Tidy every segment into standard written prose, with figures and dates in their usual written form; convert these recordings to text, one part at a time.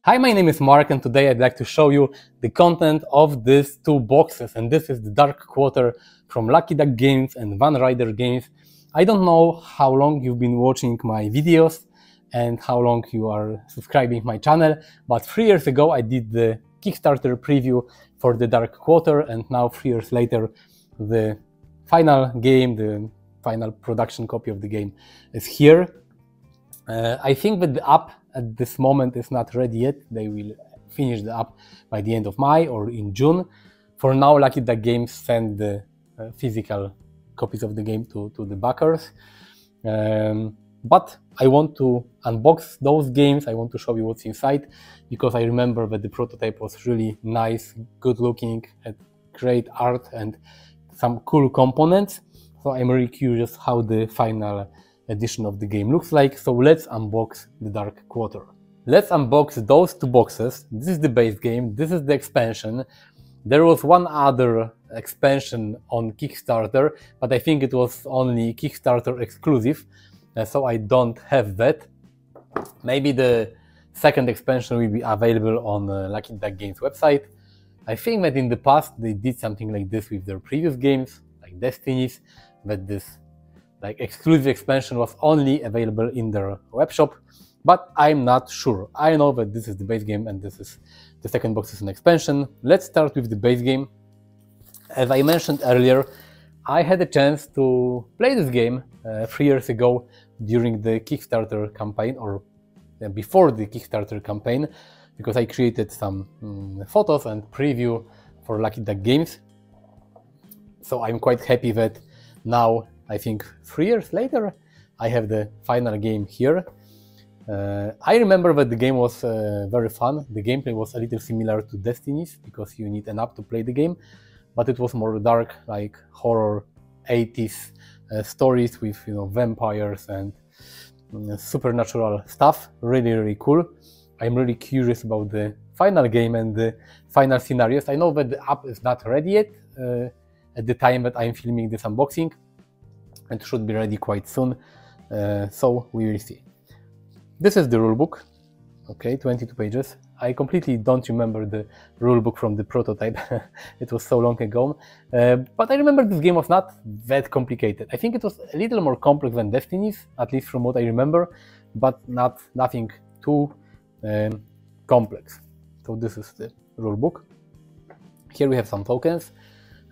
Hi, my name is Mark, and today I'd like to show you the content of these two boxes. And this is the Dark Quarter from Lucky Duck Games and Van Ryder Games. I don't know how long you've been watching my videos and how long you are subscribing my channel, but 3 years ago I did the Kickstarter preview for the Dark Quarter, and now 3 years later the final game, the final production copy of the game is here. I think that the app at this moment is not ready yet. They will finish the app by the end of May or in June. For now, Lucky Duck Games send the physical copies of the game to the backers. But I want to unbox those games. I want to show you what's inside, because I remember that the prototype was really nice, good looking, had great art and some cool components. So I'm really curious how the final edition of the game looks like. So let's unbox the Dark Quarter. Let's unbox those two boxes. This is the base game, this is the expansion. There was one other expansion on Kickstarter, but I think it was only Kickstarter exclusive, so I don't have that. Maybe the second expansion will be available on Lucky Duck Games website. I think that in the past they did something like this with their previous games, like Destinies, that this exclusive expansion was only available in their webshop, but I'm not sure. I know that this is the base game and this is the second box is an expansion. Let's start with the base game. As I mentioned earlier, I had a chance to play this game 3 years ago during the Kickstarter campaign, or before the Kickstarter campaign, because I created some photos and preview for Lucky Duck Games. So I'm quite happy that now, I think 3 years later, I have the final game here. I remember that the game was very fun. The gameplay was a little similar to Destinies, because you need an app to play the game, but it was more dark, like horror 80s stories with vampires and supernatural stuff. Really cool. I'm really curious about the final game and the final scenarios. I know that the app is not ready yet at the time that I'm filming this unboxing. It should be ready quite soon, so we will see. This is the rulebook, okay, 22 pages. I completely don't remember the rulebook from the prototype, it was so long ago, but I remember this game was not that complicated. I think it was a little more complex than Destinies, at least from what I remember, but nothing too complex. So this is the rulebook. Here we have some tokens.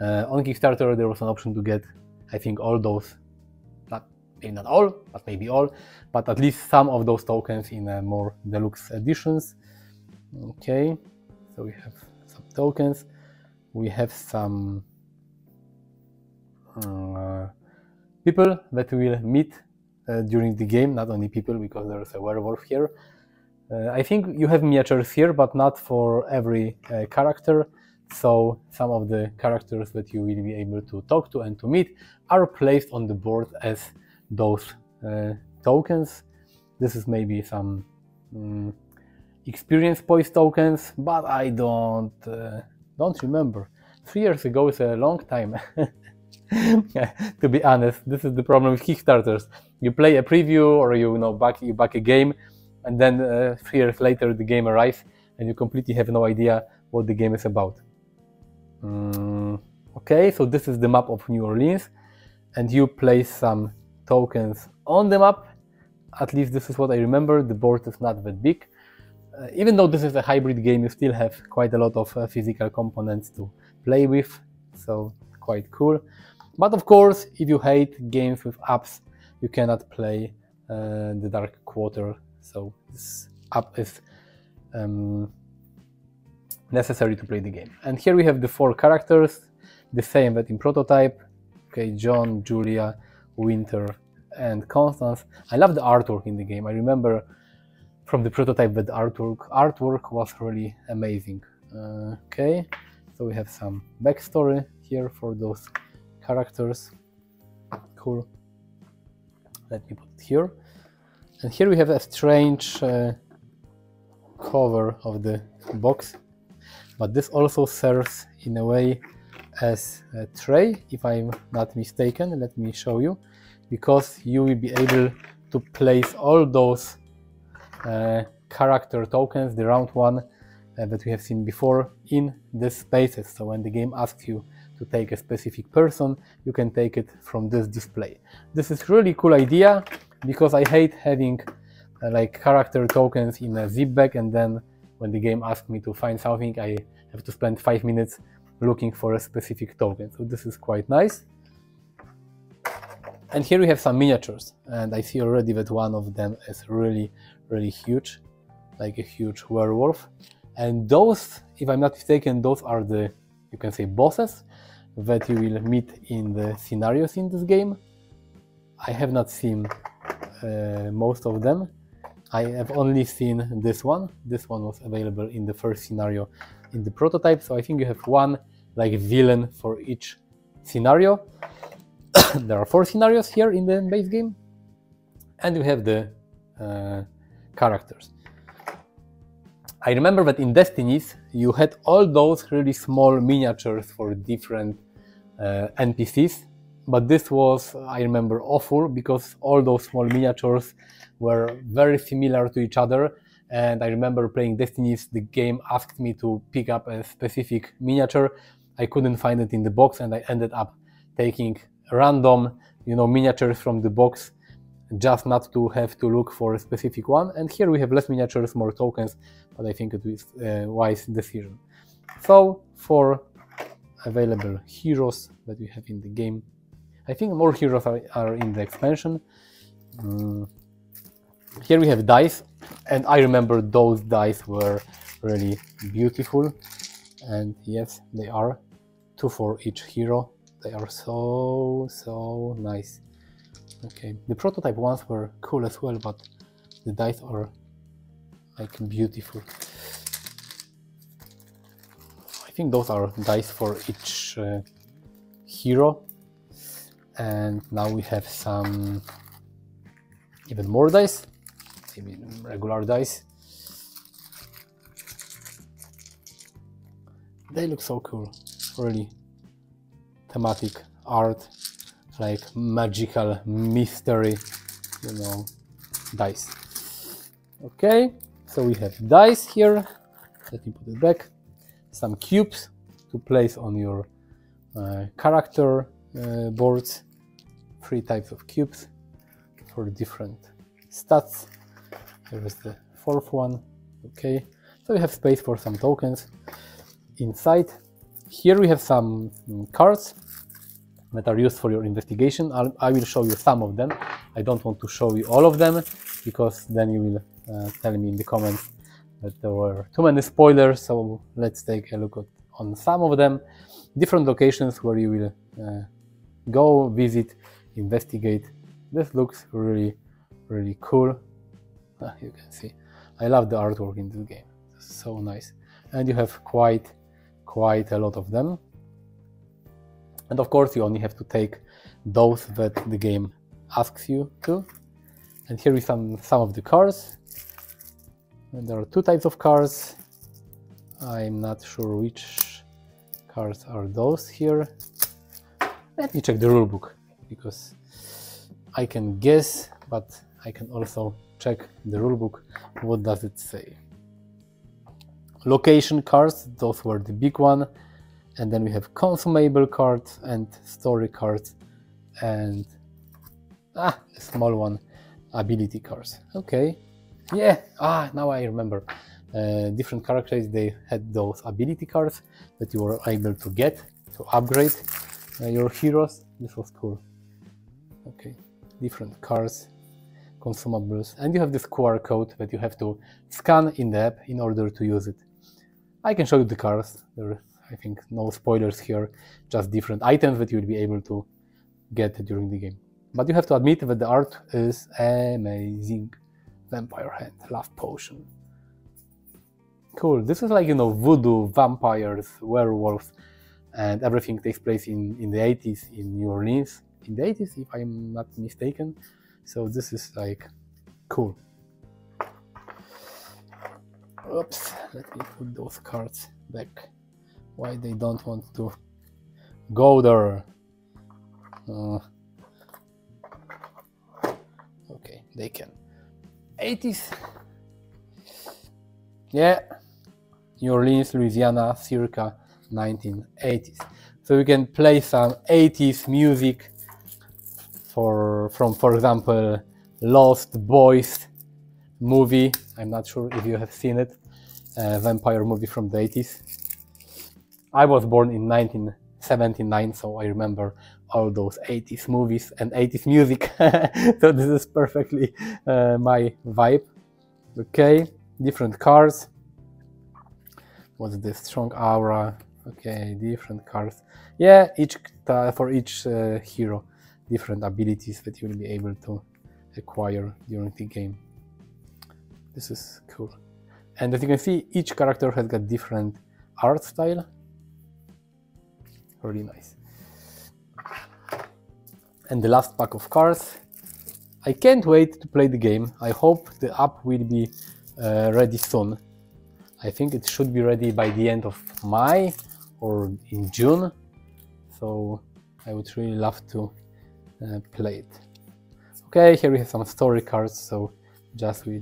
On Kickstarter there was an option to get, I think, all those, maybe not all, but maybe all, but at least some of those tokens in more deluxe editions. Okay, so we have some tokens. We have some people that we will meet during the game, not only people, because there's a werewolf here. I think you have miniatures here, but not for every character. So some of the characters that you will be able to talk to and to meet are placed on the board as those tokens. This is maybe some experience points tokens, but I don't remember. 3 years ago is a long time. To be honest, this is the problem with Kickstarters. You play a preview, or you back a game, and then 3 years later the game arrives and you completely have no idea what the game is about. Okay, so this is the map of New Orleans, and you place some tokens on the map. At least this is what I remember. The board is not that big. Even though this is a hybrid game, you still have quite a lot of physical components to play with, so quite cool. But of course, if you hate games with apps, you cannot play the Dark Quarter, so this app is necessary to play the game. And here we have the 4 characters, the same that in prototype. Okay, John, Julia, Winter, and Constance. I love the artwork in the game. I remember from the prototype that the artwork was really amazing. Okay, so we have some backstory here for those characters. Cool. Let me put it here. And here we have a strange cover of the box, but this also serves in a way as a tray, if I'm not mistaken. Let me show you, because you will be able to place all those character tokens, the round one that we have seen before, in the spaces. So when the game asks you to take a specific person, you can take it from this display. This is really cool idea, because I hate having like character tokens in a zip bag, and then when the game asks me to find something, I have to spend 5 minutes looking for a specific token. So this is quite nice. And here we have some miniatures, and I see already that one of them is really huge, like a huge werewolf. And those, if I'm not mistaken, those are the, you can say, bosses that you will meet in the scenarios in this game. I have not seen most of them. I have only seen this one. This one was available in the first scenario in the prototype. So I think you have one like villain for each scenario. There are 4 scenarios here in the base game, and you have the characters. I remember that in Destinies you had all those really small miniatures for different NPCs, but this was, I remember, awful, because all those small miniatures were very similar to each other. And I remember playing Destinies, the game asked me to pick up a specific miniature. I couldn't find it in the box, and I ended up taking random, miniatures from the box, just not to have to look for a specific one. And here we have less miniatures, more tokens, but I think it was a wise decision. So for available heroes that we have in the game, I think more heroes are in the expansion. Here we have dice, and I remember those dice were really beautiful, and yes, they are 2 for each hero. They are so nice. Okay, the prototype ones were cool as well, but the dice are like beautiful. I think those are dice for each hero. And now we have some even more dice, maybe regular dice. They look so cool, really thematic art, like magical mystery, dice. Okay, so we have dice here. Let me put it back. Some cubes to place on your character boards. 3 types of cubes for different stats. Here is the 4th one. Okay, so we have space for some tokens inside. Here we have some cards that are used for your investigation. I will show you some of them. I don't want to show you all of them, because then you will tell me in the comments that there were too many spoilers. So let's take a look on some of them. Different locations where you will go, visit, investigate. This looks really cool. You can see, I love the artwork in this game. It's so nice, and you have quite a lot of them. And of course, you only have to take those that the game asks you to. And here is some of the cards. And there are 2 types of cards. I'm not sure which cards are those here. Let me check the rulebook, because I can guess, but I can also check the rulebook. What does it say? Location cards, those were the big one. And then we have consumable cards and story cards, and a small one, ability cards. Okay, yeah, now I remember. Different characters, they had those ability cards that you were able to get to upgrade your heroes. This was cool. Okay, different cards, consumables, and you have this QR code that you have to scan in the app in order to use it. I can show you the cards. There are, I think, no spoilers here, just different items that you will be able to get during the game. But you have to admit that the art is amazing. Vampire hand, love potion. Cool. This is like, voodoo, vampires, werewolves, and everything takes place in the 80s in New Orleans. In the 80s, if I'm not mistaken. So this is like cool. Oops, let me put those cards back. Why they don't want to go there? Okay, they can. 80s. Yeah, New Orleans, Louisiana, circa 1980s. So you can play some 80s music from, for example, Lost Boys movie. I'm not sure if you have seen it, a vampire movie from the 80s. I was born in 1979, so I remember all those 80s movies and 80s music. So this is perfectly my vibe. Okay, different cars. What's this? Strong aura. Okay, different cars. Yeah, for each hero, different abilities that you will be able to acquire during the game. This is cool. And as you can see, each character has got different art style. Really nice. And the last pack of cards. I can't wait to play the game. I hope the app will be ready soon. I think it should be ready by the end of May or in June. So I would really love to play it. Okay, here we have some story cards. So we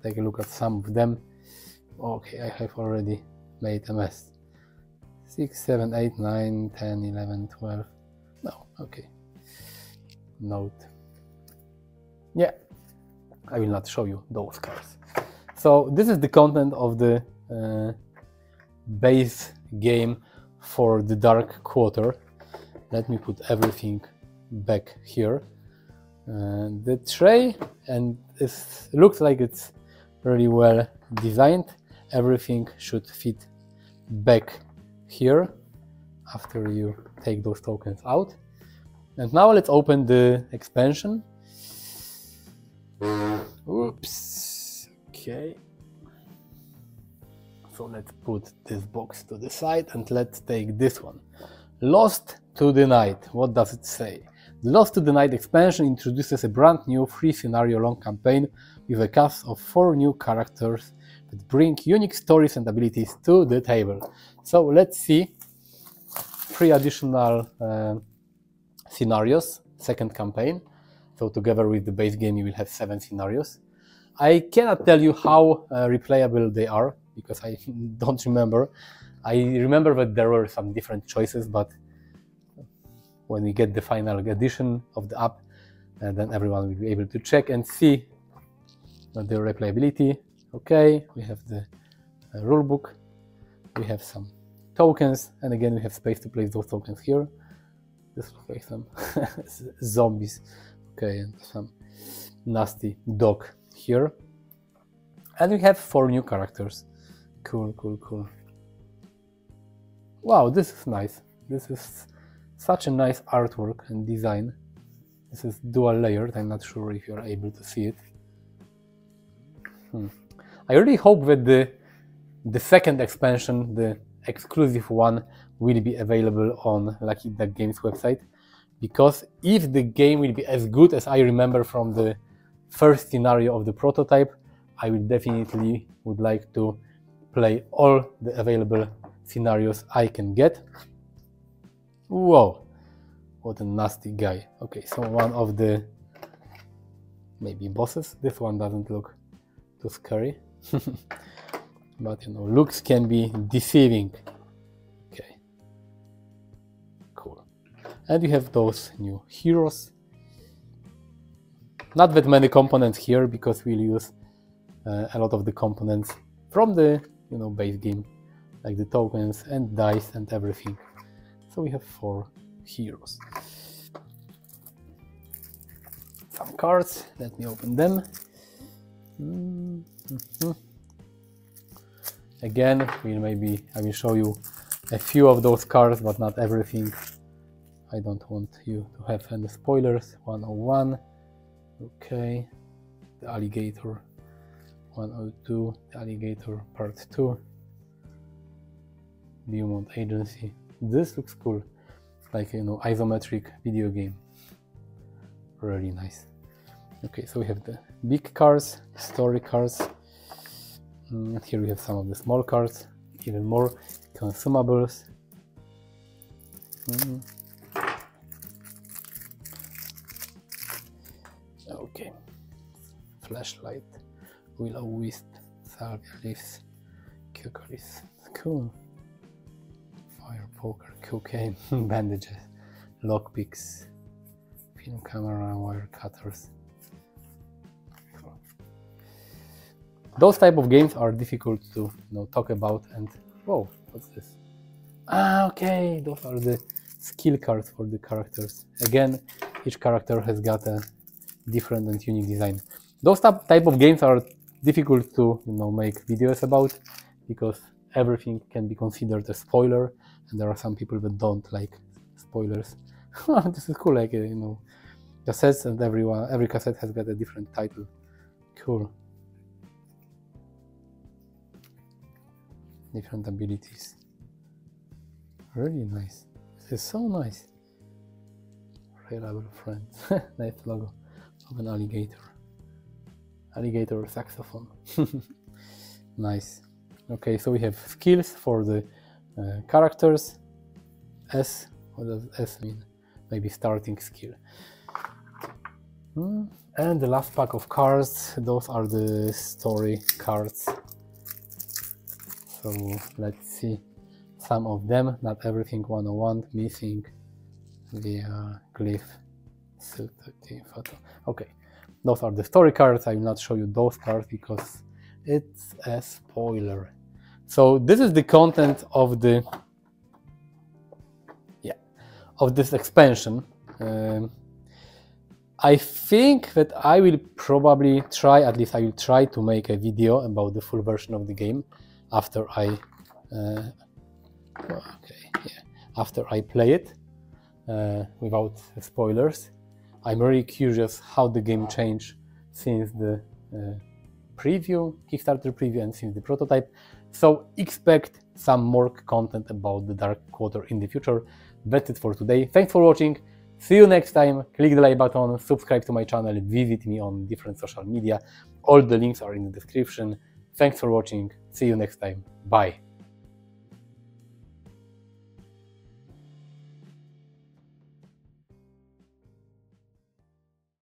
take a look at some of them. Okay, I have already made a mess. 6, 7, 8, 9, 10, 11, 12. No, okay. Note. Yeah, I will not show you those cards. So this is the content of the base game for the Dark Quarter. Let me put everything back here. The tray, and it looks like it's really well designed. Everything should fit back here after you take those tokens out. And now let's open the expansion. Oops. Okay. So let's put this box to the side and let's take this one. Lost to the Night. What does it say? The Lost to the Night expansion introduces a brand new 3-scenario long campaign with a cast of 4 new characters that bring unique stories and abilities to the table. So let's see 3 additional scenarios, second campaign. So together with the base game you will have 7 scenarios. I cannot tell you how replayable they are because I don't remember. I remember that there were some different choices, but when we get the final edition of the app, then everyone will be able to check and see the replayability. Okay, we have the rulebook, we have some tokens, and again we have space to place those tokens here. This looks like some zombies. Okay, and some nasty dog here. And we have 4 new characters. Cool, cool, cool. Wow, this is nice. This is such a nice artwork and design. This is dual layered. I'm not sure if you're able to see it. I really hope that the second expansion, the exclusive one, will be available on Lucky Duck Games website, because if the game will be as good as I remember from the first scenario of the prototype, I will definitely would like to play all the available scenarios I can get. Whoa, what a nasty guy. Okay, so one of the maybe bosses. This one doesn't look too scary. But you know, looks can be deceiving. Okay, cool. And you have those new heroes. Not that many components here because we'll use a lot of the components from the base game, like the tokens and dice and everything. So we have 4 heroes. Some cards. Let me open them. Again, I will show you a few of those cards, but not everything. I don't want you to have any spoilers. 101. Okay. The alligator. 102. The alligator part 2. Beaumont Agency. This looks cool. Like, isometric video game. Really nice. Okay, so we have the big cards, story cards. Here we have some of the small cards, even more consumables. Okay, flashlight. willow wisp, salvia leaves, cuculis. Cool. Fire poker, cocaine, bandages, lockpicks, film camera, wire cutters. Cool. Those type of games are difficult to talk about. And whoa, what's this? Ah, okay, those are the skill cards for the characters. Again, each character has got a different and unique design. Those type of games are difficult to make videos about, because everything can be considered a spoiler, and there are some people that don't like spoilers. This is cool, like cassettes, and every cassette has got a different title. Cool. Different abilities. Really nice. This is so nice. Reliable friends. Nice logo of an alligator. Alligator saxophone. Nice. Okay, so we have skills for the characters. S, what does S mean? Maybe starting skill. And the last pack of cards, those are the story cards. So let's see some of them, not everything. 101, missing, via glyph, photo. Okay, those are the story cards. I will not show you those cards because it's a spoiler. So this is the content of the of this expansion. I think that I will probably try, at least I will try to make a video about the full version of the game after I after I play it without spoilers. I'm really curious how the game changed since the preview, Kickstarter preview, and since the prototype. So expect some more content about the Dark Quarter in the future. That's it for today. Thanks for watching. See you next time. Click the like button, subscribe to my channel, visit me on different social media. All the links are in the description. Thanks for watching. See you next time. Bye.